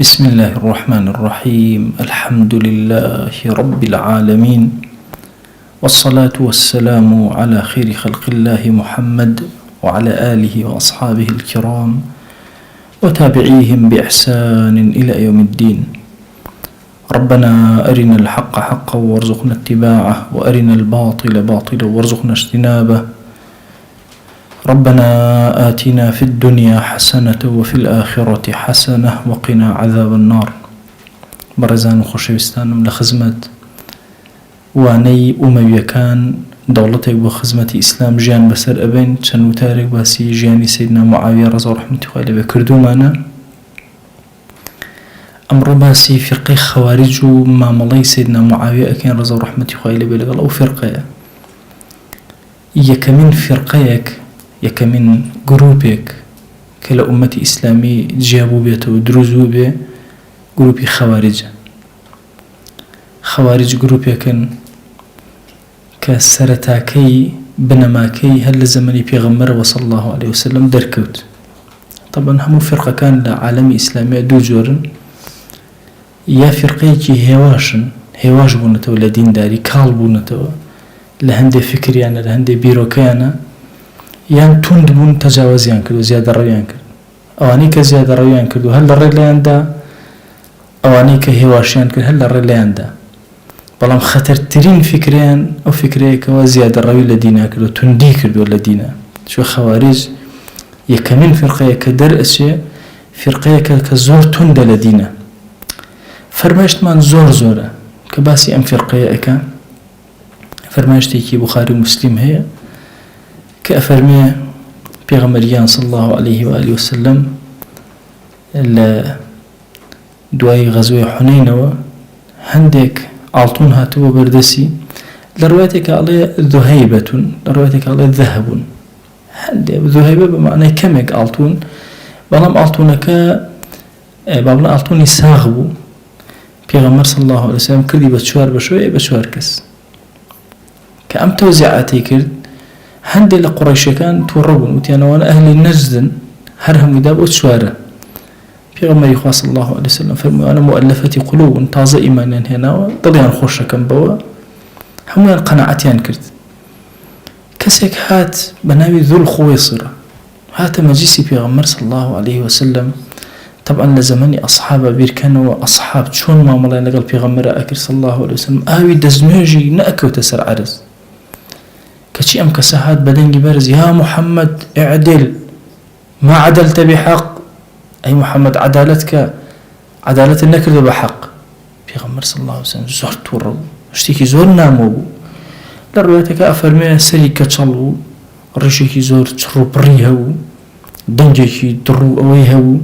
بسم الله الرحمن الرحيم. الحمد لله رب العالمين، والصلاة والسلام على خير خلق الله محمد وعلى آله وأصحابه الكرام وتابعيهم بإحسان إلى يوم الدين. ربنا أرنا الحق حقا وارزقنا اتباعه، وأرنا الباطل باطلا وارزقنا اجتنابه. ربنا آتنا في الدنيا حسنة وفي الآخرة حسنة وقنا عذاب النار. برزان وخشوستانم لخزمت واني أمويكان دولتك بخزمة إسلام جيان بسر أبين چند وتارك باسي جياني سيدنا معاوية رضي الله عنه وعليه بكردو معنا أمر باسي فرقه خوارج ومعاملي سيدنا معاوية أكين رضي الله عنه وعليه بلغل أو فرقه يكمن فرقيك يكمن جروبك كلا أمة إسلامي جابوا بيته ودرزوا به جروبي خوارج جروبيكن كسرتاكي بنماكي هل زمني بيغمر وصلى الله عليه وسلم دركوت. طبعا هم فرقة كان لعالم إسلامي دو جورن، يا فرقيكي هواش بونتو لدين داري كال بونتو لهندي فكريانا لهندي بيروكيانا يان توند بون تجاوزيان كردو زيادة رويان كردو أواني كزيادة رويان كردو هل الرليان دا أواني كهواشيان كردو هل الرليان دا بلام خطر ترين فكريان أو فكريك وزيادة روي لدينا كردو تندي كردو لدينا. شو خوارج يكمن فرقية كدر أشياء فرقية كزور تند لدينا فرماشت من زورة كباسي أم فرقية أكا فرماشتي كي بخاري مسلم هي كأفرمي بيغمريان صلى الله عليه وآله وسلم دواي غزوة حنين هندك عالطون هاتوا بردسي لرواتك عليه ذهيبة لرواتك عليه ذهب هندك ذهيبة بمعنى كمك عالطون بلام عالطونك بابنا عالطوني ساغبو بيغمر صلى الله عليه وسلم كردي بشوار كس كأم توزيعاتي كرد هندي لقريش كان توربون وتيانا وانا أهل النجد هرهم يداب وتشواره في غمر يخواص الله عليه وسلم فرموا أنا مؤلفتي قلوب تازة إيمانا هنا ضليان خوشة كم بوا هميان قناعتيان كرت كسيك هات بناوي ذو الخويصرة هات مجلسي في غمر صلى الله عليه وسلم. طبعا لزماني أصحاب بيركانوا أصحاب شون ما ملاين لقل في غمر أكر صلى الله عليه وسلم آوي دزنوجي نأكو تسر عرز كشي أم كسهات بدنجي برز يا محمد اعدل ما عدلت بحق أي محمد عدالة النكر بحق في غمر صلى الله عليه وسلم زور تورو اشتكي زور نامو لروايتك أفرمي سري كتشلو رشيكي زور تشرو بريهو دنجيكي درو أويهو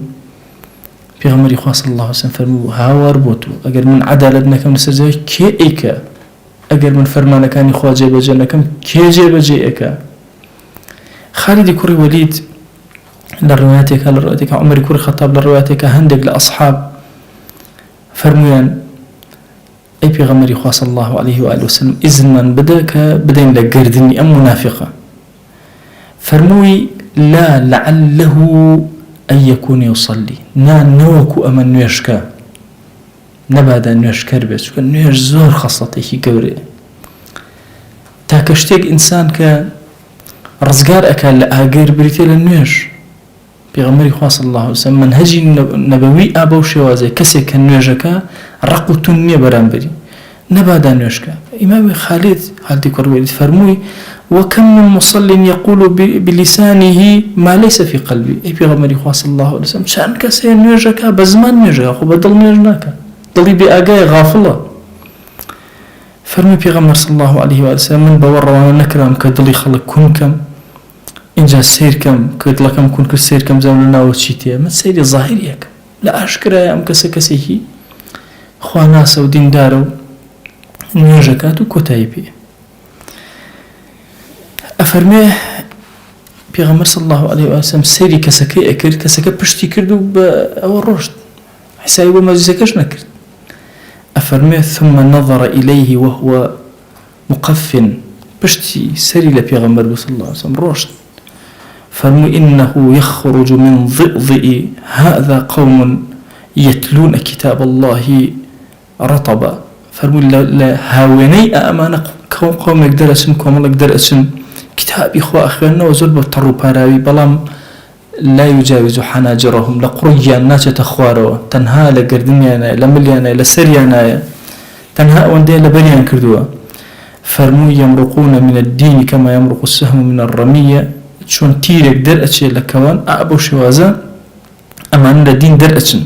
في غمر صلى الله عليه وسلم فرمو هاوار بوتو أقر من عدالتنا كم نسرزي كي إيكا أجر من فرمانا كان يخوى جيبا جنكم كي جيبا جيئكا. خالد كوري وليد للرواياتك عمر كوري خطاب للرواياتك هندق لأصحاب فرميان أي بيغمر يخوى صلى الله عليه وآله وسلم إذن بدين لقردني أم منافقة فرموي لا لعله أن يكون يصلي نوكو أمن يشكا نبادا نوش كربس وكان نوش زور خاصتي قوري تاكشتيك إنسان كرزقار أكال لأغير بريتي للنوش بيغمري صلى الله عليه وسلم منهجي نبوي أبو شوازي كسي كان نوشكا رقو تنمية برانبري نبادا نوشكا. إمام خالد حالتي كروي فرموي وكم من مصل يقول بلسانه ما ليس في قلبي. أي بيغمري صلى الله عليه وسلم شان كسي نوشكا بزمان نوشكا خو بدل نوشناكا ضلي بأجاي غافلة. فرمي بيغمر صلى الله عليه وسلم من بور وانا نكرم كدلي خلق كنكم إنجا سير كم كدلكم كن كسير كم زماننا وشيتيا ما سيري ظاهريك لا أشكر يا أم كسكسيه خواناس ودين دارو نيجكات وكتايبي. أفرمي بيغمر صلى الله عليه وسلم سيري كسكي أكر كسكي بشتي كردو بأول رشد حسابه ما زكاش نكرت. أفرمي ثم نظر إليه وهو مقفن بشتي سري لبيغمبر صلى الله عليه وسلم رشد فرمي إنه يخرج من ضئضئ هذا قوم يتلون كتاب الله رطبا فرموا هاويني أمانة قوم يقدر أسن قوم يقدر أسن كتاب إخوة أخواننا وزول بطروا باراوي بلام لا يجاوز حناجرهم لقريا الناس تخواروا تنها لقردنيانا لمليانا لسريانا تنها وندي لبنيان كردوا فرموا يمرقون من الدين كما يمرق السهم من الرمية شون تيرك در أتشي لكوان أبو شوازا أمان الدين در أتشن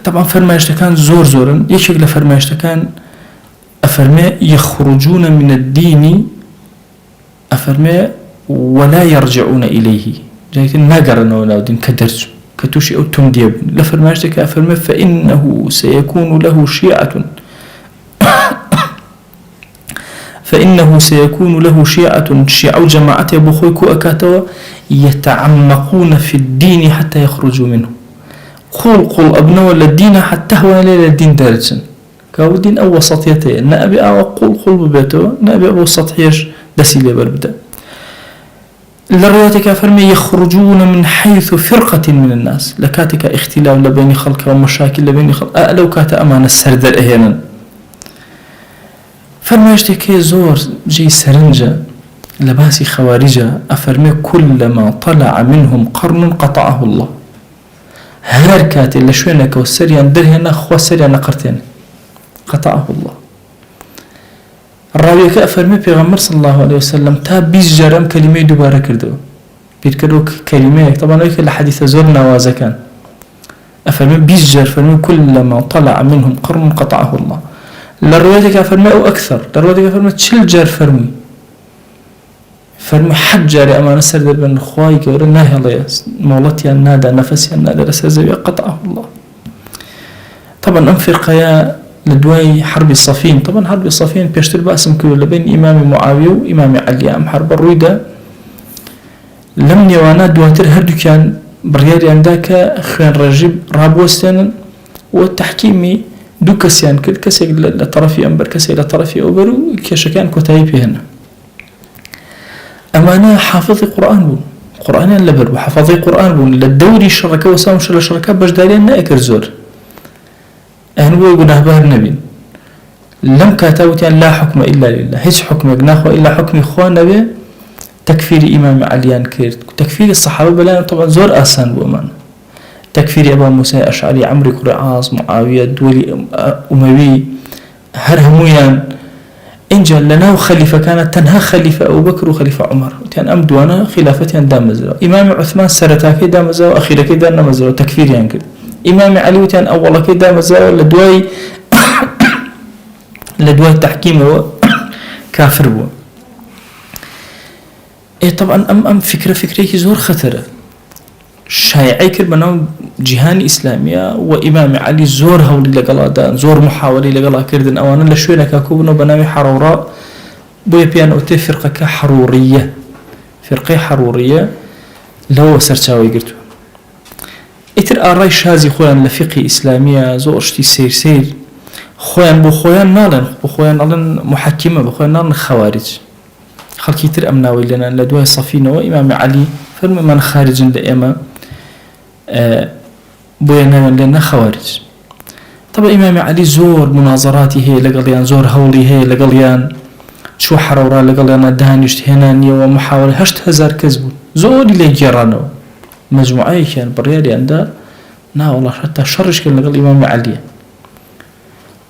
طبعا فرمايشتكان زور زورا يشك لفرمايشتكان أفرمي يخرجون من الدين أفرمي ولا يرجعون إليه جايتين ناقرنا ولا دين كدرس كتوشي أو تمديب لفرمايشتك أفرمي فإنه سيكون له شيعة شيعة جماعة بخويكو أكاتوا يتعمقون في الدين حتى يخرجوا منه قل أبناء الدين حتى هو ليلة الدين دارسن كاو دين أو وسطيته نأبي أو قل ببيته نأبي أو سطحيش دسيلة بالبدأ لروايتك فرمي يخرجون من حيث فرقة من الناس لكاتك اختلاف لبين خلق ومشاكل لبين خلق لو كات أمان السردر أهينا فرمي اشتكي زور جي سرنجة لباسي خوارجة أفرمي كلما طلع منهم قرن قطعه الله هر كاتي اللي شوينك والسريان درهنا خوا سريان قرتين قطعه الله الراوي كأفرمي بيغمر صلى الله عليه وسلم تا بيز جرم كلمة دوباره كردو بيتكرو كلمة طبعا لك الحديث زور نوازة كان أفرمي بيز جر فرمي كلما طلع منهم قرن قطعه الله للرواية كأفرمي أو أكثر للرواية كأفرمي تشل جر فرمي حد جاري أمان السردر بن خواي كورا ناهي الله مولتي النادى نفسي النادى رسازي قطعه الله طبعا أنفرق يا لدواي حرب الصفين طبعا حرب الصفين بيشتر باسم كله لبين إمام معاوية وإمام علي أم حرب الرويدة لم نيوانا دواتر هردو كان برياري عندك خوان رجب رابوستان والتحكيمي دو كسيان كل كسي لطرفي أمبر كسي لطرفي أوبرو كشكان كتايب هنا أمانة حافظي قرآن بون قرآن لبر وحافظي قرآن بون للدوري الشركة وسام الشركة باش دارين ناكر زور أهنو يقول أهبار النبي لم كاتوت لا حكم إلا لله هيش حكم يقناخو إلا حكم إخوان نبي تكفير إمام عليان كيرت تكفير الصحابة بلا طبعا زور آسان بومان تكفير أبا موسى أشعري عمرو بن العاص معاوية دولي أموي هرهمويان إنجا لنا خليفة كانت تنها خليفة أبو بكر وخليفة عمر كان أمدوانا خلافتين دامزلو إمام عثمان سرتاكي دامزلو أخيركي دامزلو تكفير ينكر إمام علي وتان أول كده مزاو لدواي تحكيم هو كافر هو إيه طبعا أم فكرة زور خطرة شايعي كربنا جهان إسلامية وإمام علي زور هولي لقلا دان زور محاولي لقلا كردن أوانا لشوينا كاكوبنا بنامي حروراء بويا بيان أوتي فرقة حرورية فرقة حرورية لو سرچاوي قرتو إتر آراي شازي خوان لفقه إسلامية زورشتي سير خوان بو خوان نالن بو خوان نالن محكمة بو خوان نالن خوارج خلقي تر أمناوي لنا لدواء صفينة وإمام علي فرم من خارج لإما بويا نالن لنا خوارج طبعا إمام علي زور مناظراتي هي لقليان زور هولي هي لقليان شو حرورا لقليان دانشت هنانية ومحاولة 8000 كذبو زور اللي جيرانو مجموعة كان بريالي عنده نا والله حتى شرش كان لقى الإمام علي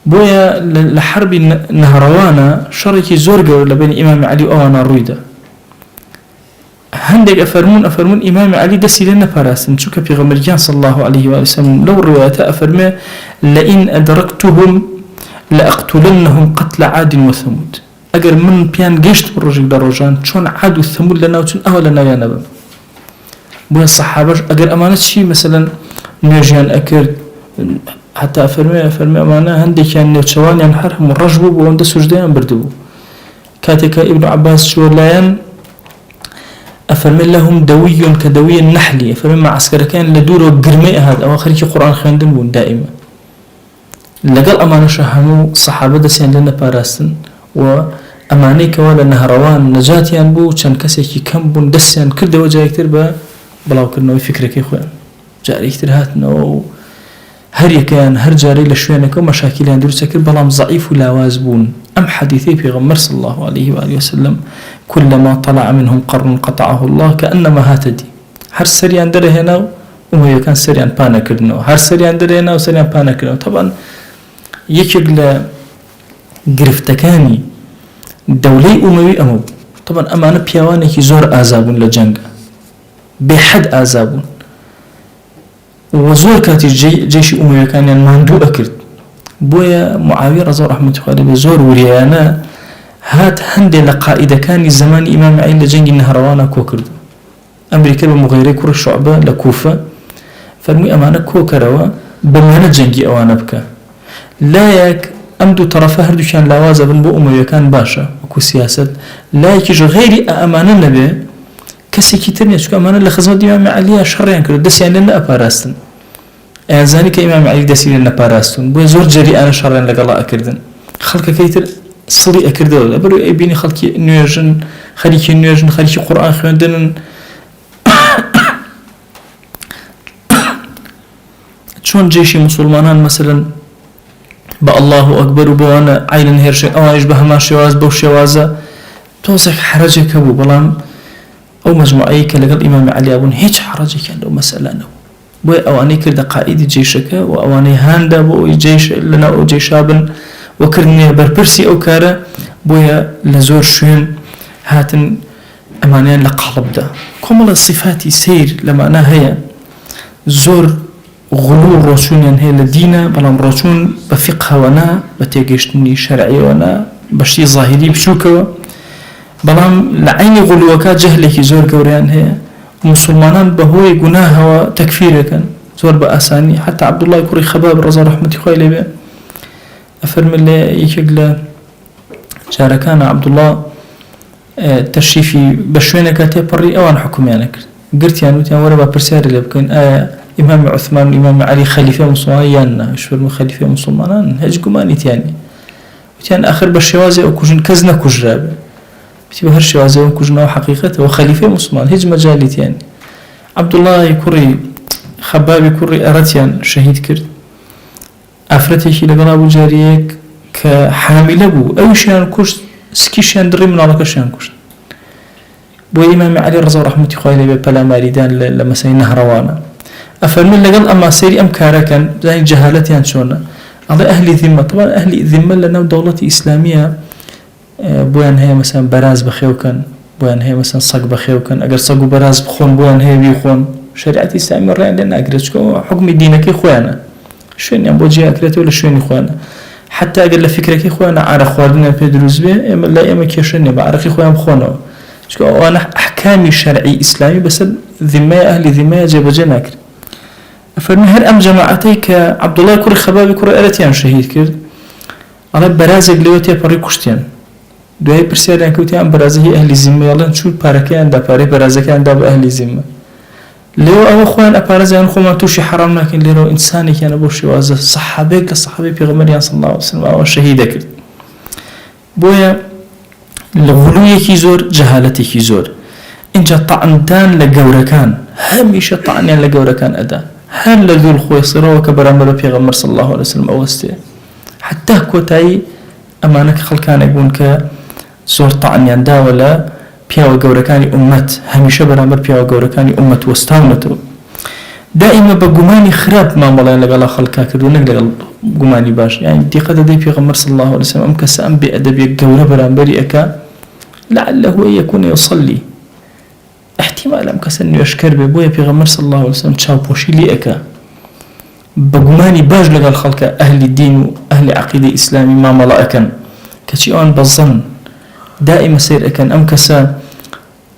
بويا لحرب نهروانا شركي زورجو لبين إمام علي أوانا رويدا هندق أفرمون إمام علي دسي لنا فراسن شو كفي غمرجان صلى الله عليه وسلم لو الروايات أفرمي لئن أدركتهم لأقتلنهم قتل عاد وثمود أجر من بيان جيشت بالرجل دروجان شون عاد وثمود لنا وشون أهلنا يا نبأ بوين الصحابة أجر أمانة شيء مثلا نيجان أكر حتى أفرمي أمانة هندي كان نوتشوان ينحرهم الرجبو بوند سجدين بردبو كاتك ابن عباس شولايان أفرمي لهم دوي كدوي النحل أفرمي مع عسكر كان لدور وقرمي هذا أو آخر قرآن خاندن بون دائما لقال أمانة شهمو صحابة دسين لنا باراستن وأماني كوالا نهروان نجاتيان بو كان كسيكي كم بون دسيان كل دو جاي كتير بلاو كرنوي فكرة كي خوان جارێکتر هاتنەوە هەر یەکەیان هەر جارەی لە شوێنەکە و مەشاکیلیان دروستە کرد بەڵام ضعیف و لاواز بوون. ئەم حەدیثەی پێغەمبەر صلی الله عليه وآله وسلم كلما طلع منهم قرن قطعه الله كأنما هاتدي هەر سەریان دەرەهێنا و ئومەویەکان سەریان پانەکردنەوە، هەر سەریان دەرەهێنا و سەریان پانەکردنەوە. طبعا یەکێک لە گرفتەکانی دەولەی ئومەوی ئەمە بوو. طبعا ئەمانە پیاوانێکی زۆر ئازابوون لە جەنگە، بێحەد ئازابوون و زۆر کاتی جێشی ئومەویەکانیان ماندوو ئەکرد. بۆیە معاویە ڕەضا ڕەحمەتی خوای لێ بێ زۆر وریایانە هات هەندێک لە قائیدەکانی زمانی ئیمام عەلی لە جەنگی نەهڕەوانە کۆ کرد. ئەمریکا بە مغیرەی کوڕی شوعبە لە کوفە فەرمووی ئەمانە کۆکەرەوە بەمانە جەنگی ئەوانە بکە. لایەک ئەم دوو تەرەفە هەردووکیان لاوازە بن بۆ ئومەویەکان باشە وەکو سیاسەت، لایەکیش غەیری ئەمانە نەبێ کەسێکی تر نییە، چونکە ئەمانە لە خزمەت ئیمام عەلیە شەڕیان کرد، دەستیان لێ نەئەپاراستن. ئەیانزانی کە ئیمام عەلی دەستی لێ نەپاراستون، بۆیە زۆر جەریئانە شەڕیان لەگەڵا ئەکردن. خەڵکەکەی تر سڵی ئەکردەوە لەبەرەوەی ئەیبینی خەڵکی نوێژن، خەریکی نوێژن، خەریکی قورئان خوێندنن. چۆن جێشی مسلمانان مەسەلەن بە الله ئەکبەر و بەوانە عینن هێرشێ ئەوانیش بە هەمان شێواز بەو شێوازە تۆزێک حرەجێک هەبوو، بەڵام ئەو مەجموعەی کە لەگەڵ ئیمام عەلی بوون هیچ حرەجێکیان لەو مەسەلە نەبوو. بۆیە ئەوانەی کردە قائیدی جێشەکە و ئەوانەی هاندا بۆ ئەوی جێش لەناو ئەو جێشا بن وەکردنێ بەرپرسی ئەو کارە. بۆیە لە زۆر شوێن هاتن ئەمانیان لە قاڵبدا کۆمەڵە صفاتی سیر لەمانە هەیە. زۆر غلو ڕۆچوونیان هەیە لە دینە، بەڵام ڕۆچوون بە فقهەوەنا، بە تێگەیشتنی شەرعیەوەنا، بەشتی زاهیری بچووکەوە. بەڵام لە عینی غلووەکە جەهلێکی زۆر گەورەیان هەیە. مسلمانان بەهۆی گوناهەوە تەکفیرەکەن زۆر بە ئاسانی. حتا عەبدوڵڵای کوڕی خەباب ڕەضا ڕەحمەتی خوای لێ بێ ئەفەرمێ لێ یەکێک لە جارەکانە عەبدوڵڵا تەشریفی بە شوێنەکە تێپەڕی ئەوان حکومیانە کرد، گرتیان وتیان وەرە با پرسیارە لێ بکەین ئایا ئیمامی عوثمان و ئیمامی عەلی خەلیفەی موسڵمانان یان نا؟ شفەرمووی خەلیفەی موسڵمانان هیچ گومانی تیان نییە. وتیان ئاخر بە شێوازێ ئەو کوژن کەس نەکوژرابێ، وتی بە هەر شێوازێ ئەو کوژنەوە حەقیقەتەوە خەلیفەی موسڵمان هیچ مەجالی تیان نییە. عەبدوڵڵای کوڕی خەبابی کوڕی ئەرەتیان شەهید کرد. ئافرەتێکی لەگەڵا بوو جاریەک کە حامیلە بوو، ئەویشیان کوشت، سکیشیان دڕی مناڵەکەشیان کوشت. بۆ ئیمامی عەلی ڕەضا ڕەحمەتی خوای لێ بێ پەلاماریدان لە مەسەلەی نەهڕەوانە. ئەفەرمێن لەگەڵ ئەما سەیری ئەم کارەکەن بزانین جەهالەتیان چۆنە. ئەڵێ ئەهلی ذیممە، طبعا ئەهلی ذیممە لەناو دەوڵەتی ئیسلامیە بۆیان هەیە مەسەلەن بەراز بەخێوکەن، بۆیان هەیە مەسەلەن سەگ بەخێوکەن، ئەگەر سەگ و بەراز بخۆن بۆیان هەیە بیخۆن. شەریعەتی ئیسلامی ڕێیان لێ ناگرێت چونکە حکمی دینەکەی خۆیانە، شوێنیان بۆ جێیاکرێتەوە لە شوێنی خۆیانە. حتا ئەگەر لە فکرەکەی خۆیانە عارە خواردنیان پێ دروست بێ ئێمە لای ئێمە کێشە نییە، بە عارەقی خۆیان بخۆنەوە، چونکە ئەوانە ئەحکامی شەرعی ئیسلامی بەسەر ذیممەی ئەهلی ذیممەیە جێبەجێ ناکرێت. ئەفەرمێ هەر ئەم جەماعەتەی کە عەبدوڵڵای کوڕی خەبابی کوڕی ئەرەتیان شەهید کرد، ئەڵێ بەرازێک لەوێ تێپەڕی کوشتیان. دوای پرسیاریان کەوتیان ئەم بەرازە هی ئەهلی ذیممە، ئەڵێن چوو پارەکەیاندا، پارەی بەرازەکەیاندا بە ئەهلی ذیممە. لێوە ئەوە خۆیان ئەپارێزیان خۆمان تووشی حەرام ناکەین، لێرەوە ئینسانێکیانە بۆ شێوازە سەحابەیەک لە سەحابەی پێغەمبەریان صلی الله علیه وسلم ئەوە شەهید دەکرد. بۆیە لە غلوویەکی زۆر جەهالەتێکی زۆر. اینجا تەعندان لە گەورەکان هەمیشە تەعنیان لە گەورەکان ئەدا، هەر لە دوول خۆی سڕەوە کە بەرامبەر بە پێغەمبەر صلی الله علیه وسلم ئەوەستێ. حتا کۆتایی ئەمانە کە خەڵکانێک بوون کە زۆر تەعنیان داوە لە پیاوە گەورەکانی ئومەت، هەمیشە بەرامبەر پیاوە گەورەکانی ئومەت وەستاونەتەوە. دائیمە بە گومانی خراپ مامەڵەیان لەگەڵا خەڵکا کردو، نەک لەگەڵ گومانی باش. یعنی دیقە دەدەی پێغەمبەر صلی الله علیه وسلم ئەم کەسە ئەم بێئەدەبیە گەورە بەرامبەری ئەکا لعله أن يكون يصلي، احتمال أم كسر نوێشکەر بێ، بۆیە پێغەمبەر صلی الله علیه وسلم چاوپۆشی لێ ئەکا بە گومانی باش لەگەڵ خەڵکە ئەهلی دین و ئەهلی عەقیدەی ئیسلامی مامەڵە ئەکەن، کەچی ئەوان بە زەن دائما سير أكن أم كسا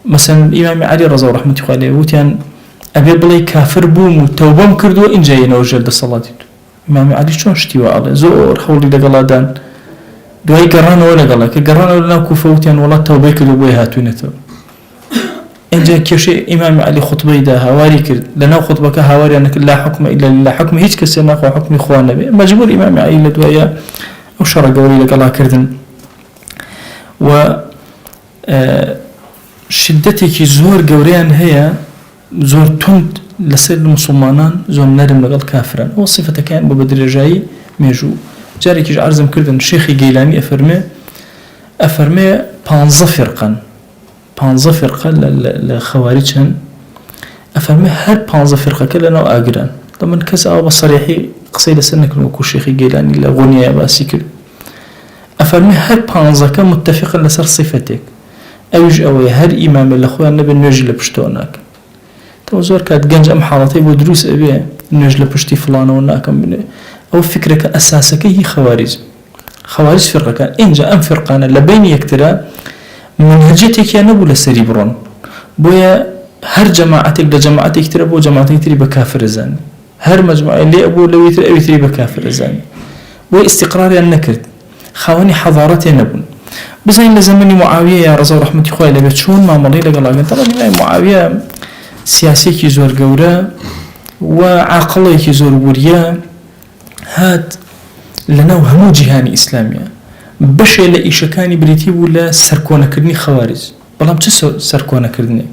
مثلا إمام علي رضي الله رحمته عليه وتيان أبي بلي كافر بوم وتوبم كردو إن جاينا وجلد الصلاة. إمام علي شون اشتوى على زور حولي لقلادان دوای گەڕانەوە ولا قال لك گەڕانەوە لەناو کوفە وتیان وڵات تەوبەی کرد و بۆی هاتوونەتەوە. اینجا کێشەی ئیمامی عەلی خوتبەی دا هاواری کرد، لەناو خوتبەکە هاواریان کرد لا حکم إلا لله، حکم هیچ کەسێ ناخوا حکمی خوا نەبێ. مەجبور ئیمامی عەلی لە دوایە ئەو شەڕە گەورەی لەگەڵا کردن و شدەتێکی زۆر گەورەیان هەیە زۆر تند لەسەر مسلمانان زۆر نەرم لەگەڵ کافرن ئەوە صفەتەکان بۆ بە درێژایی مێژوو جارێکیش عەرزم کردن شێخی گەیلانی ئەفەرمێ 15 فرقە لە خەواریج هەن ئەفەرمێ هەر 15 فرقەکە لەناو ئاگران دەمن کەس ئەوە بە سەریحی قسەی لەسەر نەکردن وەکو شێخی گەیلانی لە غۆنیایە باسی کرد ئەفەرمێ هەر 15کە متتەفقن لەسەر صفەتێک ئەویش ئەوەیە هەر ئیمامێ لە خۆیان نەبێت نوێژی لە پشتەوە ناکەن تەوە زۆر کات گەنج ئەم حاڵەتەی بۆ دروست ئەبێ نوێژ لە پشتی فڵانەوە ناکەم بنێ ئەو فکرەکە ئەساسەکەی هی خەواریج فرقەکان اینجا ئەم فرقانە لە بینی یەکترە منهجێتێکیان نەبوو لەسەری بڕۆن بۆیە هەر جەماعەتێک لە جەماعەتێک ترە بۆ جەماعەتێکی تری بە کافر ئەزانی هەر مەجموعە لێ ئەبوو لەوەی تر ئەوی تری بە کافر ئەزانی بۆی ئیستیقراریان نەکرد خاوەنی حەضارەتیان نەبوون بزانین لە زەمەنی معاویە ڕەزا و ڕەحمەتی خوای لەبێت چۆن مامەڵەی لەگەڵاگەن تەڵێن معاویە سیاسێکی زۆر گەورە و عاقڵێکی زۆر وریە هات لەناو هەموو جیهانی ئیسلامیە بەشێ لە ئیشەکانی بریتی بوو لە سەرکۆنەکردنی خەواریج بەڵام چ سەرکۆنەکردنێک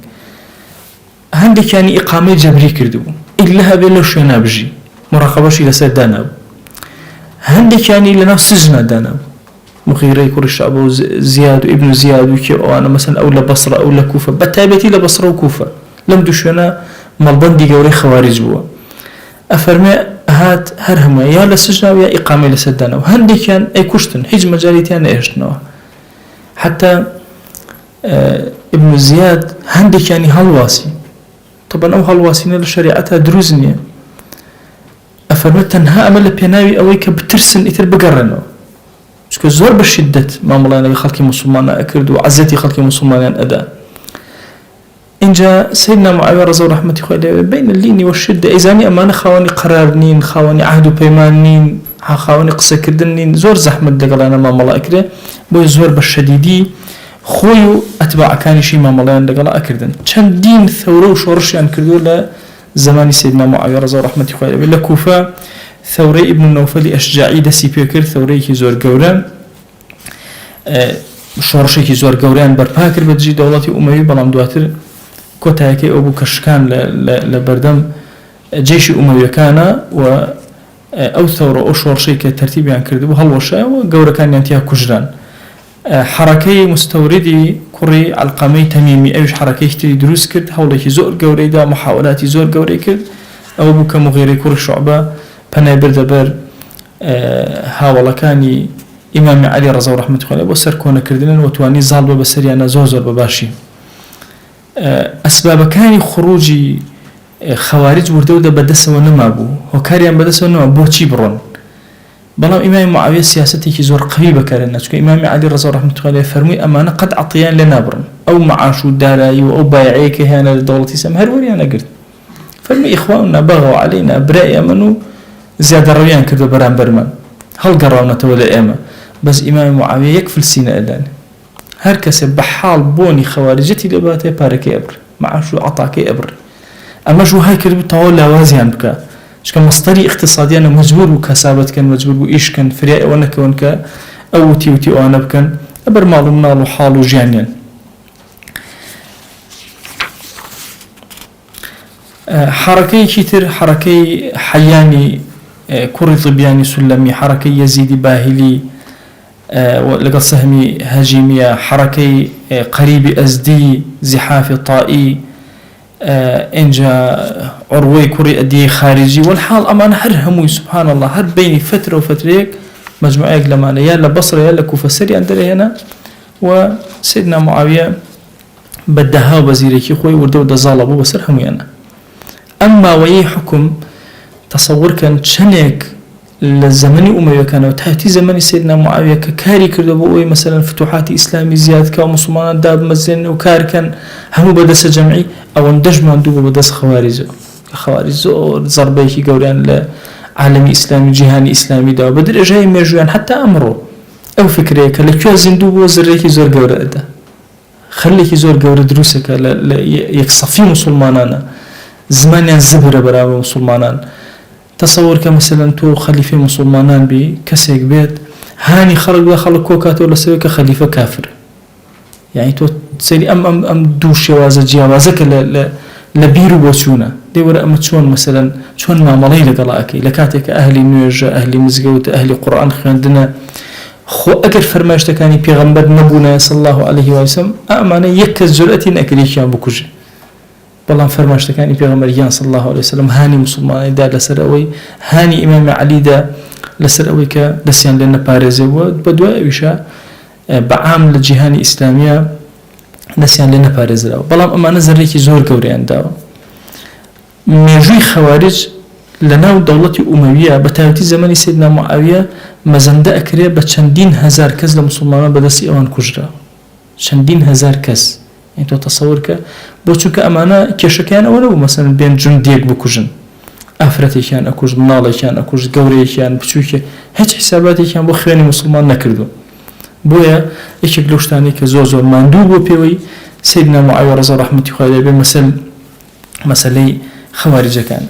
هەندێکیانی ئیقامەی جەبری کردبوو ئیلا هەبێ لەو شوێنە بژی مراقەبەشی لەسەر دانابوو هەندێکیانی لەناو سجنە دانابوو مغیرەی کوڕی شعبە و زیاد و ئیبن زیاد و کێ ئەوانە مەسەن ئەو لە بەسڕە ئەو لە کوفە بەتایبەتی لە بەسڕە و کوفە لەم دوو شوێنە مەڵبەندی گەورەی خەواریج بووە ئەفەرمێ هات هەر هەمووە یا لە سجنەوە یا ئیقامەی لەسەر دانەوە هەندێکیان ئەیکوشتن هیچ مەجالیتیان نەهێشتنەوە حتا ئیبن زیاد هەندێکیانی هەڵواسی طبعا ئەو هەڵواسینە لە شەریعەتە دروست نییە ئەفەرمێ تەنها ئەمە لە پێناوی ئەوەی کە بترسن ئیتر بگەڕێنەوە چونکە زۆر بە شیدەت مامەڵەیان خەڵکی موسڵمانە ئەکرد و عەزەتی خەڵکی موسڵمانیان ئەدا اینجا سيدنا معاوية رضي الله عنه بين اللين والشدة إذاني أمانة خواني قرار نين خواني عهد وبيمان نين خواني قصة كردن نين زور زحمة دقلانا ما ملا أكره بو زور بالشديدي خويو أتباع كان شي ما ملا دقلا أكردن كان دين ثورة وشورش يعني كردو لزمان سيدنا معاوية رضي الله عنه لكوفة ثورة ابن النوفل أشجاعي دسي بيكر ثورة كي زور قوران شورشي زور قوران برپاكر بتجي دولتي أموي بلام دواتر کۆتایەکەی ئەو بوو کەشکان لە بەردەم جێشی ئومەویەکانە و ئەو ثەورە ئەو شۆڕشەی کە تەرتیبیان کردبوو هەڵوەشایەوە گەورەکانیان تیا کوژران حرەکەی مستەوریدی کوڕی عەلقەمەی تەمیمی ئەویش حرەکەی تری دروست کرد هەوڵێکی زۆر گەورەیدا محاولاتی زۆر گەورەی کرد ئەوە بوو کە مغیرەی کوڕی شوعبە پەنای بردە بەر هاوڵەکانی ئیمامی عەلی ڕەزا و ڕەحمەتی خوای بۆ سەرکۆنەکردنن و توانی زاڵ بە بەسەریانە زۆر بەباشی ئەسبابەکانی خروجی خەواریج وردەوردە بەدەستەوە نەمابوو هۆکاریان بەدەستەوە نەما بۆچی بڕۆن بەڵام ئیمامی معاویە سیاسەتێکی زۆر قوی بەکارهێنا چونکە ئیمامی عەلی ڕەزا و ڕەحمەتی خوای فەرمووی ئەمانە قەت عەتیان لێ نابڕن ئەو مەعاش و دارایی و ئەو بایعەیە کە هێنا لە دەوڵەتی ئیسلام هەر وەریان نەگرت فەرمووی ئیخواننا بەغەو عەلەینا برای ئێمن و زیادەڕەویان کردو بەرامبەرمان هەڵگەڕاونەتەوە لە ئێمە بەس ئیمامی معاویە یەک فلسینە ئەدانێ هەر کەسێ بەحاڵ بۆنی خەواریجەتی لێباتێ پارەکەی ئەبر معاش و عەتاکەی ئەبر ئەمەش وهای کرد تەواو لاوازیان بکە چونکە مەستەری اقتصادیانە مەجبور بوو کەسابەتکەن مەجبور بوو ئیشکەن فریای ئەوە نەکەون کە ئەو وتی ئەوانە بکەن ئەبەر ماڵ و مناڵ و حاڵ و ژیانیان حرەکەیەکی تر حرەکەی حەیانی کوڕی ضبیانی سولەمی حرەکەی یەزیدی باهیلی لقد سهمي هجيمية حركي قريب أزدي زحاف طائي إنجا عروي كوري أدي خارجي والحال أمان هرهموي سبحان الله هر بيني فترة وفترة مجموعة لمانا يا لبصرة يا لكوفة سري عندنا هنا وسيدنا معاوية بدها وزيري خوي وردو دزالبو بسر همي أنا أما وي حكم تصور كان شنك لزمانی ئومەویەکانەوە تاتی زمانی سیدنا معاویە کە کاری کردو بۆ ئەوەی مەسەلەن فتوحاتی ئیسلامی زیاد کە و مسلمانان دابمەزێن و کارکەن هەموو بەدەستە جەمعی ئەوەندەش ماندوو بە بەدەست خەواریجەوە کە خەواریج زۆر زەربەیەکی گەوریان لە عالەمی ئیسلامی جیهانی ئیسلامیداوە بە درێژای مێژویان حتا ئەمڕۆ ئەو فکرەیە کە لەکوێ زیندوو بۆ زرێکی زۆر گەورە ئەدا خەلێکی زۆر گەورە دروستەکە لە یەکسەفی مسلمانانە زمانیان زبرە بەراورد مسلمانان تصور كمثلا تو خليفة مسلمانان بي كسيك بيت هاني خلق كوكاتو لسوي كخليفة كافر يعني تو تسيري أم دوش جوازة جوازك لبير بوشونا دي ورا أمتشون مثلا شون ما ملاي لقلاكي لكاتك أهل نيوجا أهل مزجوت أهل قرآن خندنا خو أجر فرماشت كاني بيغمبر نبونا صلى الله عليه وسلم أمانة يكز جرأتين أكريشان بكوجي والله فرماشت كاني بيغمبر صلى الله عليه وسلم هاني مسلمان دا لسرأوي هاني إمام علي دا لسرأوي كدسيان لنا بارزة وبدواء وشا بعام للجهان إسلامية دسيان لنا بارزة والله أمانة زريكي زور قوريان داو ميجوي خوارج لناو دولة أموية بتاوتي زماني سيدنا معاوية مزنده أكريه بچندين هزار كز لمسلمان بدسي أوان كجرا چندين هزار كز يعني تو تصور که بوچو که أمانة كيشكيان أولو مثلا بين جنديك بكجن أفرتي كان أكوج منالي كان أكوج قوري كان بچوكي هيج حساباتي كان بو خواني مسلمان نكردو بويا إيش قلوشتاني كزوزور ماندوبو بيوي سيدنا معاوية رضي الله رحمة الله بمثل مسألة خوارج كان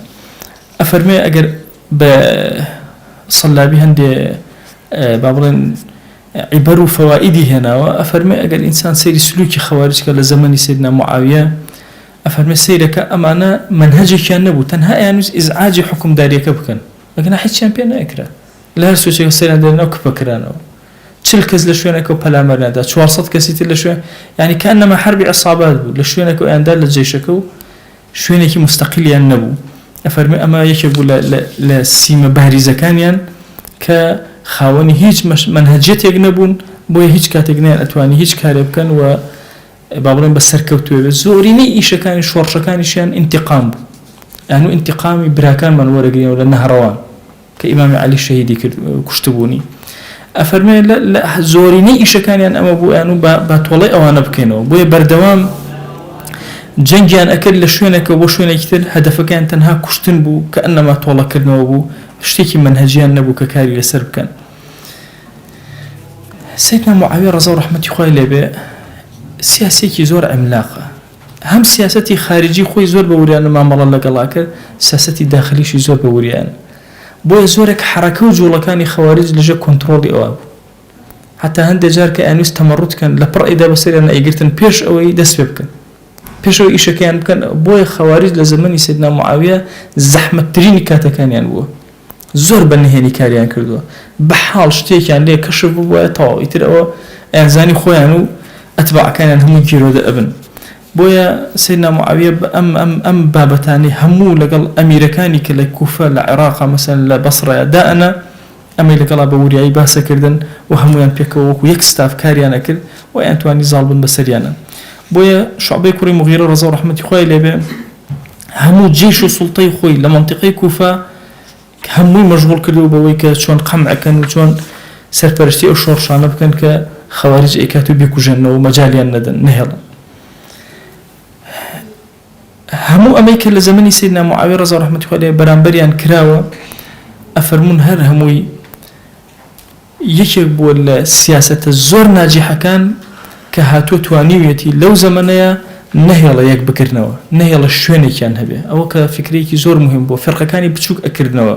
أفرمي أجر بصلى بهندي بابلن عبر فوائدي هنا وأفرمي أجر إنسان سير سلوكي خوارج كلا زمن سيدنا معاوية أفرمي سيرك أمانة منهج كان نبو تنها يعني إزعاج حكم داريك بكن لكن أحد شامبيون أكره لا رسوي سيدنا دارنا كبكرانه تشلكز لشوينك وبلامرنا دا 400 كسيت لشوين يعني كأنما حرب عصابات بو لشوينك وأندال للجيشك شوينك مستقل يعني نبو أفرمي أما يكبو لسيما بارزة كانيان كخاوني هيج منهجيت يجنبون بوي هيج كاتجنين أتواني هيج كاربكن و بابرين بسركوتو زوريني إيش كان شورش كان إيشان انتقام يعني انتقامي براكان من ورقين ولا نهروان كإمام علي الشهيدي كشتبوني أفرمي لا زوريني إيش كان يعني أما بو يعني بطولي أو أنا بكينو بوي بردوام جنجان أكل لشوينك وبشوينك كتير هدف كان تنها كشتن بو كأنما طولا كرنا وبو اشتكي منهجيان نبو ككاري لسرب كان سيدنا معاوية رضي الله رحمة الله عليه سياسي زور عملاقة هم سياستي خارجي خوي زور بوريان ما مر الله قلاك سياستي داخلي شي زور بوريان بو زورك حركة وجولا كان خوارج لجا كنترول أواب حتى هند جارك أن يستمرت كان لبرأ إذا بصير أنا إجرتن بيش أو يدسبب كان بيش أو إيش كان بو خوارج لزمن سيدنا معاوية زحمة تريني كاتا كان يعني بو زور بنهيني كاريان كردوا بحال شتي كان ليه كشف بو طاو يتر أنزاني خويانو أتبع كان هم جيرو ده ابن بويا سيدنا معاوية أم بابتاني همو لقل أميركاني كلا كوفة لعراق مثلا لبصرة داءنا أمي لقل بوري أي باسا كردن وهمو ينبيكو ويكستاف كاريانا كرد وينتواني ظالبن بسريانا بويا شعبي كوري مغيرة رضا ورحمة خوي لبي همو جيش وسلطي خوي لمنطقي كوفة همو مجبور كردو بويكا شون قمع كان وشون سرپرشتي أو شورشانا بكن كخوارج إيكاتو بيكو جنة ومجاليان ندن نهلا همو أمريكا لزمني سيدنا معاوية رضي الله رحمة الله برانبريان كراوة أفرمون هر هموي يكبو السياسة الزور ناجحة كان كهاتو توانيويتي لو زمنيا نهيلا يك بكرنوا نهيلا شويني كان هبه أو كفكريكي زور مهم بو فرقة كاني بتشوك أكرنوا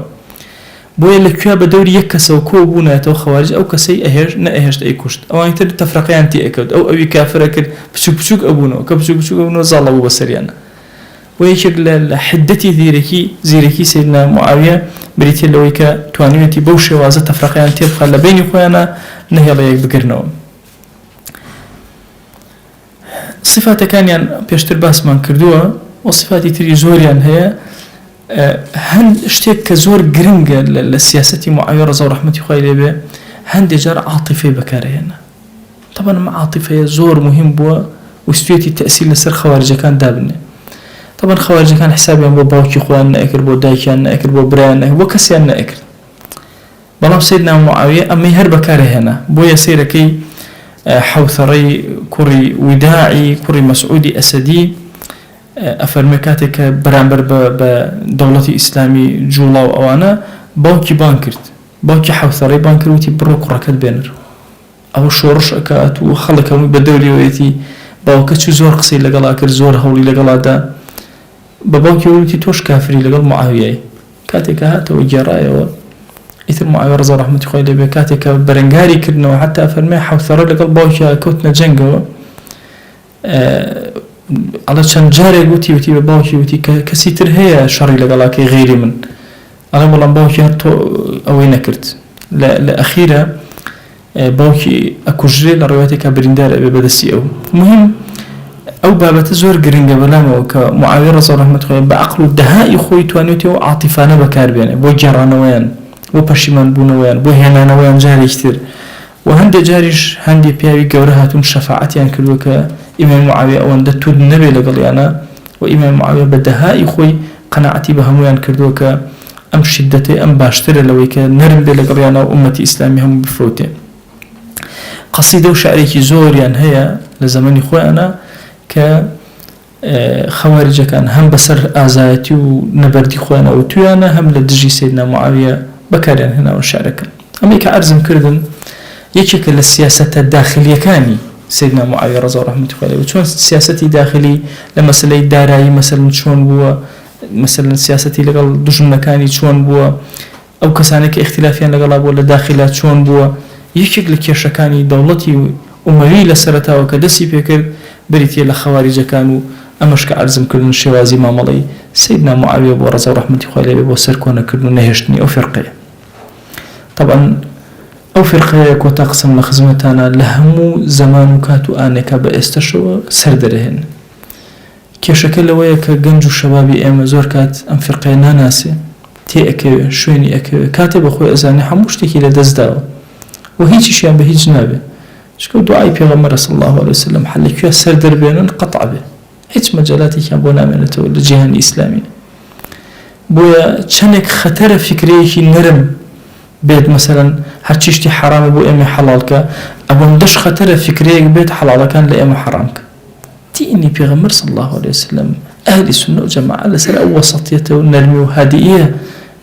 بويا لكيا بدوري يكسو كوبونا تو خوارج أو كسي أهج نأهج أي كشت أو أنت تفرقيان تي أكد أو أبي كافر أكد بتشوك أبونا كبتشوك أبونا زالوا بسريانا ويشكل حدتي زيركي سيدنا معاوية بريتي لويكا توانيتي بوشة وازة تفرقيان تبقى لبيني خويانا نهي ليك بقرنوم صفات كان يعني بيشتر باس من كردوها وصفاتي تري زوريان هي هن اشتيك كزور قرنجة للسياسة معاوية رضي الله رحمة الله عليه هن جار عاطفة بكارهنا طبعا مع عاطفة زور مهم بوا وستويتي التأثير لسر خوارج كان دابني طبعا خوارج كان حسابي بو باوكي خوان اكر بو دايكان اكر بو بران بو كسيان اكر بلام سيدنا معاوية اما يهرب كاره هنا بو يسيركي حوثري كوري وداعي كوري مسعودي اسدي افرمكاتك برامبر بدولة اسلامي جولا وانا باوكي بانكرت باوكي حوثري بانكروتي برو قراكت بينر او شورش اكات وخلك بدوري ويتي باوكي شو زور قصي لقلا اكر زور هولي لقلا دا باباوكي ولتي توش كافري لقل معاوية كاتك هاته وجرايا إثر معاوية رضي الله رحمة الله عليه كاتك برنجاري كدنا وحتى أفرمي حوثرة لقل باوكي كوتنا جنجو على چەند جارێک وتی بە باوکی وتی کە کەسی تر هەیە شەڕی لەگەڵاکەی غێری من ئەڵێ بەڵام باوکی هەر تۆ ئەوەی نەکرد لە ئەخیرە باوکی ئەکوژرێ لە ڕێواتێکا بریندارە بێ بەدەستی ئەو مهم ئەو بابەتە زۆر گرنگە بەلامەوە کە معاویە ڕەزا ڕەحمەت خوای بە عەقڵ و دەهائی خۆی توانێتەوە عاتیفانە بەکاربێنێ بۆ گێڕانەوەیان بۆ پەشیمان بوونەوەیان بۆ هێنانەوەیان جارێکتر و هەندێک جاریش هەندێک پیاوی گەورە هاتوون شەفاعەتیان کردووە کە ئیمام معاویە ئەوەندە توود نەبێ لەگەڵیانە و ئیمام معاویە بە دەهائی خۆی قەناعەتی بە هەمویان کردووە کە ئەم شیدەتەی ئەم باشترە لەوەی کە نەرم بێ لەگەڵیانە و ئومەتی ئیسلامی هەموو بفرۆتێ قەسیدە و شعرێکی زۆریان هەیە لە زەمەنی خۆیانە کە خەواریجەکان هەم بەسەر ئازایەتی و نەبەردی خۆیانە و تویانە هەم لە دژی سەیدنا معاویە بەکاریان هێناوە شعرەکە ئەمەی کە عەرزم کردن یەکێکە لە سیاسەتە داخلیەکانی سیدنا معاویە ڕەزا ڕەحمەتی خوای لێبێ چۆن سیاسەتی داخلی لە مەسەلەی دارایی مەسەلەن چۆن بووە مەسەلەن سیاسەتی لەگەڵ دوژمنەکانی چۆن بووە ئەو کەسانێک کە اختلافیان لەگەڵا بووە لە داخلا چۆن بووە یەکێک لە کێشەکانی دەوڵەتی ئومەوی لە سەرەتاوە کە دەستی پێکرد بریتیە لە خەواریجەکان و ئەمەش کە عەرزم کردن شێوازی مامەڵەی سیدنا معاویە بۆ ڕەزا ڕەحمەتی خوای لێبێ بۆ سەر کۆنەکردن و نەهێشتنی ئەو فێرقەیە طبعا ئەو فێرقەیە کۆتا قسم لە خزمەتانە لە هەموو زەمان و کات و ئانێکە بە ئێستەشەوە سەر دەرەهێن کێشەکە لەوەیە کە گەنج و شەبابی ئێمە زۆر کات ئەم فێرقەیە ناناسێ تێ ئەکەوێ شوێنی ئەکەوێ کاتێ بەخۆی ئەزانێ هەموو شتێکی لە دەستداوە و هیچیشیان بە هیچ نابێ چکە دوعای پێغەمبەر صلی الله علیه وسلم حەلێکوێ سەر دەربێنن قەطع بێ هیچ مەجالاتێکیان بۆ نامێنێتەوە لە جیهانی ئیسلامی بۆیە چەندێک خەتەرە فکرەیەکی نەرم بێت مەسەلەن هەرچی شتی حرامە بۆ ئێمە حەڵالکە ئەوەندەش خەتەرە فکرەیەک بێت حەڵالەکان لە ئێمە حرامکە دینی پێغەمبەر صلی الله علیه وسلم ئەهلی سونە و جەماعە لەسەر ئەو وەسەطیەتە و نەرمی و هادیئیە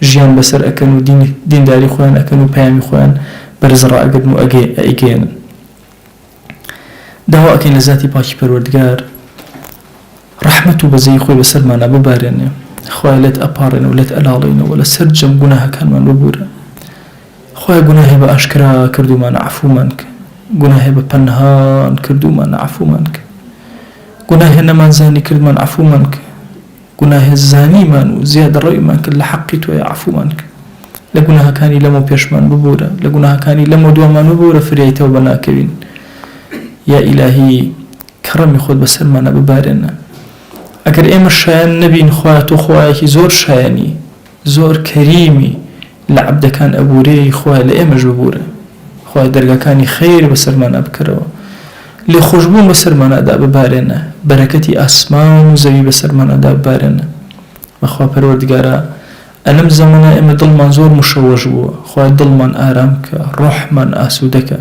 ژیان بەسەر ئەکەن و دینداری خۆیان ئەکەن و پەیامی خۆیان بەرز ڕائەگرن و ئەیگەێنن داوا ئەکەین لە ذاتی پاکی پەروەردگار ڕەحمەت و بەزەی خۆی بەسەرمانە ببارێنێ خوای لێت ئەپاڕێنە و لێت ئەلاڵێنەوە لەسەر جەم گوناهەکانمان ببورە خوای گوناهی بە ئاشکرا کردومان عەفومان کە گوناهی بە پەنهان کردومان عەفومان کە گوناهی نەمانزانی کردمان عەفومان کە گوناهی زانیمان و زیادە ڕێیمان کرد لە حەقی تۆیە عەفومان کە لە گوناهەکانی لەمە پێشمان ببورە لە گوناهەکانی لەمە دووەمان ببورە فریایتەوە بە ناکەوین یا ئیلاهی کەڕەمی خۆت بەسەرمانە ببارێنە ئەگەر ئێمە شایان نەبین خوای تۆ خوایەکی زۆر شایانی زۆر کەریمی لە عەبدەکان ئەبورەی خوای لە ئێمەش ببورە خوای دەرگاکانی خەیر بەسەرمانە بکەرەوە لێ خۆشبوون بەسەرمانەدا ببارێنە بەرەکەتی ئاسمان و زەوی بەسەرمانەدا ببارێنە بەخوا پەروەردگارە ئەلەم زەمانە ئێمە دڵمان زۆر مشەوەش بووە خوای دڵمان ئارام کە ڕۆحمان ئاسوودەکە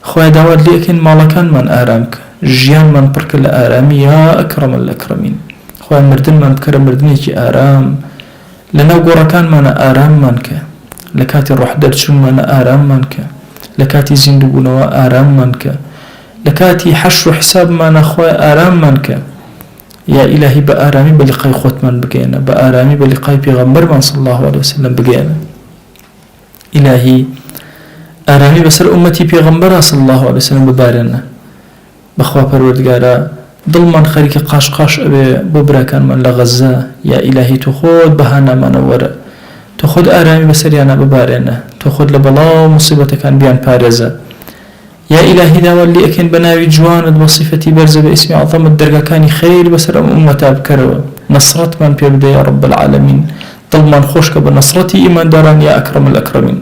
خوای داوات لێ ئەکەین ماڵەکانمان ئارام کە ژیانمان پڕکە لە ئارامی یا ئەکرەمە الئەکرەمین خوای مردنمان بکەرە مردنێکی ئارام لەناو گۆڕەکانمانە ئاراممان کە لە کاتی ڕۆح دەرچوونمانە ئاراممان کە لە کاتی زیندووبوونەوە ئاراممان کە لە کاتی حەشر و حسابمانە خوای ئاراممان کە یا ئیلاهی بە ئارامی بە لیقای خۆتمان بگەێنە بە ئارامی بە لیقای پێغەمبەرمان صلی الله علیه وسلم بگەێنە ئیلاهی ئارامی بەسەر ئومەتی پێغەمبەر صلی الله علیه وسلم ببارێنە بەخوا پەروەردگارە دڵمان خەریکە قاشقاش ئەبێ بۆ براکانمان لە غەزە یا ئیلاهی تۆ خۆت بەهانامانە وەرە تۆ خۆت ئارامی بەسەریانە ببارێنە تۆ خۆت لە بەڵاو موسیبەتەکان بیان پارێزە یا ئیلاهی داوات لێ ئەکەین بە ناوی جوانت بە صیفەتی بەرزە بە ئیسمی عەظەمت دەرگاکانی خەیر بەسەر ئەم ئومەتا بکەرەوە نەسرەتمان پێ بدە یا رب العالمین دڵمان خۆشکە بە نەسرەتی ئیمانداران یا ئەکرەم الئەکرەمین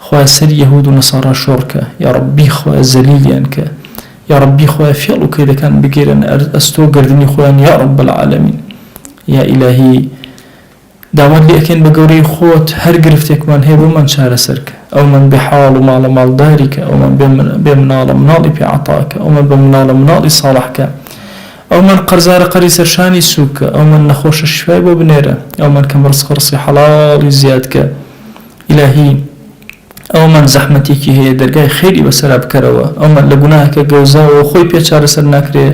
خوای سەر یەهود و نەسارا شۆڕکە یا ربی خوای زەلیلیان کە یا ربی خوای فێڵ و کەیدەکان بگیرن ئەستۆ گردنی خۆیان یا رب العالمین یا ئیلاهی داوات لێ ئەکەین بە گەورەی خۆت هەر گرفتێکمان هەیە بۆمان چارەسەرکە ئەو من بێ حاڵ و ماڵە ماڵداریکە ئەو من بێ مناڵە مناڵی پێعەتاکە ئەو من بە مناڵە مناڵی ساڵحکە ئەو من قەرزارە قەری سەرشانی سووکە ئەو من نەخۆشە شفای بۆ بنێرە ئەو من کەم ڕزق حەڵاڵی زیادکە ئیلاهی ئەو من زەحمەتێکی هەیە دەرگای خێری بەسەرا بکەرەوە ئەو من لە گوناهەکە گەوزاوە خۆی پێ چارەسەر ناکرێ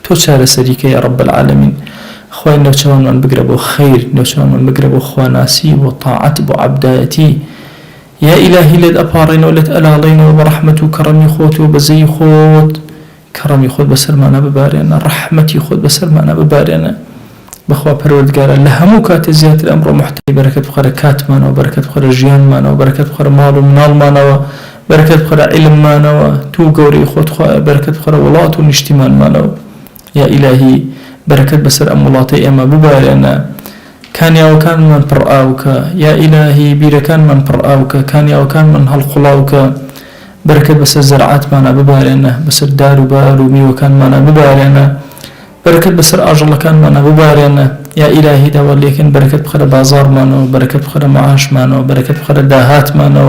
تۆ چارەسەریکە یا رب العالمین خوای نێوچەوانمان بگرە بۆ خەیر نێوچەوانمان بگرە بۆ خواناسی بۆ تاعەت بۆ عەبدایەتی یا ئیلاهی لێت ئەپاڕێنەوە لێت ئەلاڵێنەوە بە ڕەحمەت و کەڕەمی خۆت و بەزەی خۆت كرمي خود بسرمانا ببارينا رحمتي خود بسرمانا ببارينا بخوا پروردگارا لهمو كات زيادة الأمر محتاج بركة بخير كاتمانا وبركة بخير جيانمانا وبركة بخير مال ومنالمانا وبركة بخير علممانا تو قوري خود خوا بركة بخير ولات ونجتمان مانا يا إلهي بركة بسر أمولاتي أما ببارينا كان يا وكان من برآوك يا إلهي بيركان من برآوك كان يا وكان من هالخلاوك بركة بسر زرعات مانا ببارينا بسر دار وبار ومي وكان مانا ببارينا بركة بسر أجل كان مانا ببارينا يا إلهي دوا لكن بركة بخير بازار مانو بركة بخير معاش مانو بركة بخير داهات مانو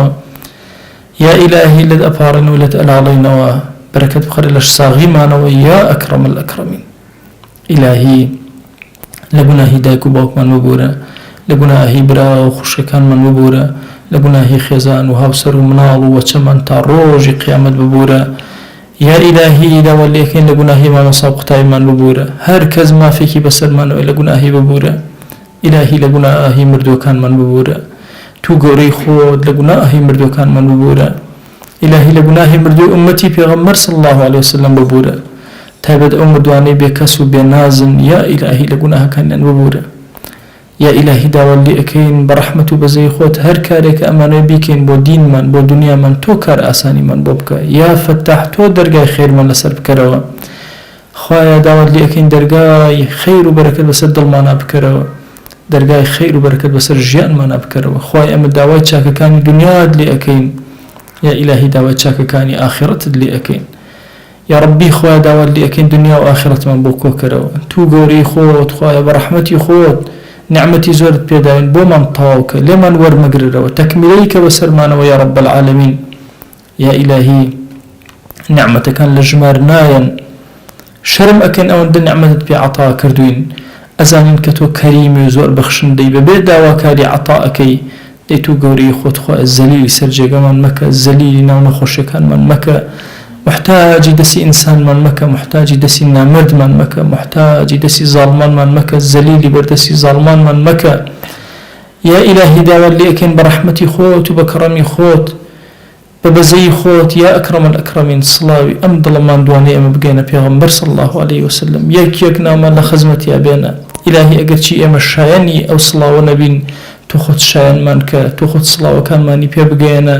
يا إلهي لد أبارن ولد ألالينا بركة بخير لشساغي مانو يا أكرم الأكرمين إلهي لقناهي دايكو باوك من مبورة لقناهي برا وخشكان من مبورة لقناهي خزان وهاوسر ومنال وچمن تا روج قيامت ببورة يا إلهي دا وليكن لقناهي ما مصاب قطاي من ببورة هركز ما فيكي بسر من لقناهي ببورة إلهي لقناهي مردو كان من ببورة تو قوري خود لقناهي مردو كان من ببورة إلهي لقناهي مردو أمتي بيغمر صلى الله عليه وسلم ببورة تابد أمردواني بكسو بنازن يا إلهي لقناها كان ببورة يا إلهي داولي أكين برحمته بزي خوت هر كارك أماني بيكين بو دين من بو دنيا من تو كار أساني من بوبك يا فتح تو درقاي خير من لسر بكروا خوايا داولي أكين درقاي خير وبركة بسر دلمانا بكروا درقاي خير وبركة بسر جيان مانا بكروا خوايا أمد داوي تشاك كاني دنيا دلي أكين يا إلهي داوي تشاك كاني آخرة دلي أكين يا ربي خوايا داولي أكين دنيا وآخرة من بوكو كروا تو قوري خوت خوايا برحمتي خوت نعمتي زورت بيداين بو من طاوك لمن ور مقرر وتكمليك وسرمان ويا رب العالمين يا إلهي نعمتك كان لجمار ناين شرم أكن أو دن نعمتك بعطاء كردوين أزانين كتو كريمي وزور بخشن دي ببيت داوا كاري عطاءكي ديتو قوري خود خوا الزليل سرجيق من مكة الزليل ناو نخوش كان من مكة محتاج دسي إنسان من مكة محتاج دسي نامرد من مكة محتاج دسي ظالمان من مكة الزليل بردسي ظالمان من مكة يا إلهي داول لي أكين برحمتي خوت وبكرمي خوت ببزي خوت يا أكرم الأكرمين صلاوي أم ظلمان دواني أم بقينا بيغمبر صلى الله عليه وسلم يك ناما لخزمتي أبينا إلهي أقرشي أم الشايني أو صلاة ونبين تخد شاين منك تخد صلاة وكان ماني بيبقينا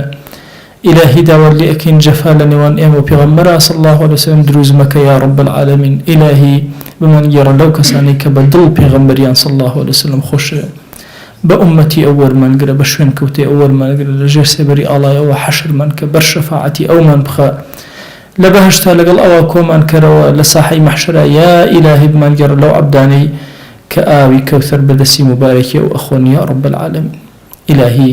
إلهي داول لي أكين جفال نوان إيمو بيغمرا صلى الله عليه وسلم دروز مكة يا رب العالمين إلهي بمن يرى لو كساني كبدل بيغمريان صلى الله عليه وسلم خوش بأمتي أول من قرأ بشوين كوتي أول من قرأ لجير سبري الله يو حشر من كبر شفاعتي أو من بخا لبهشتا لقل أواكو من كروا لصاحي محشرة يا إلهي بمن يرى لو عبداني كآوي كوثر بدسي مباركي وأخواني يا رب العالمين إلهي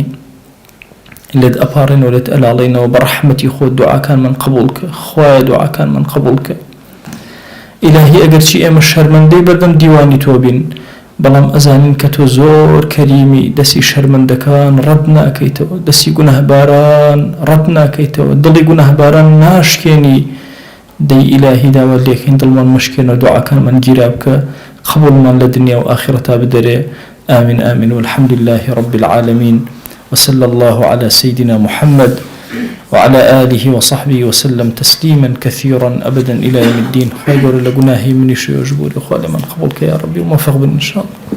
لد أبارن ولد ألالينا وبرحمتي خود دعاء كان من قبولك خوايا دعاء كان من قبولك إلهي أجر شيء مشهر من دي بردم ديواني توبين بلام أزانين كتو زور كريمي دسي شرمن دكان ردنا كيتو دسي قناه باران ردنا كيتو دلي قناه باران ناشكيني دي إلهي داول ليكين دلمان مشكين ودعاء كان من جرابك قبول من لدنيا وآخرتها بدري آمين آمين والحمد لله رب العالمين وصلى الله على سيدنا محمد وعلى آله وصحبه وسلم تسليما كثيرا أبدا إلى يوم الدين خير لقناهي من شيء يجبور يخوال من قبولك يا ربي وموفق إن شاء الله.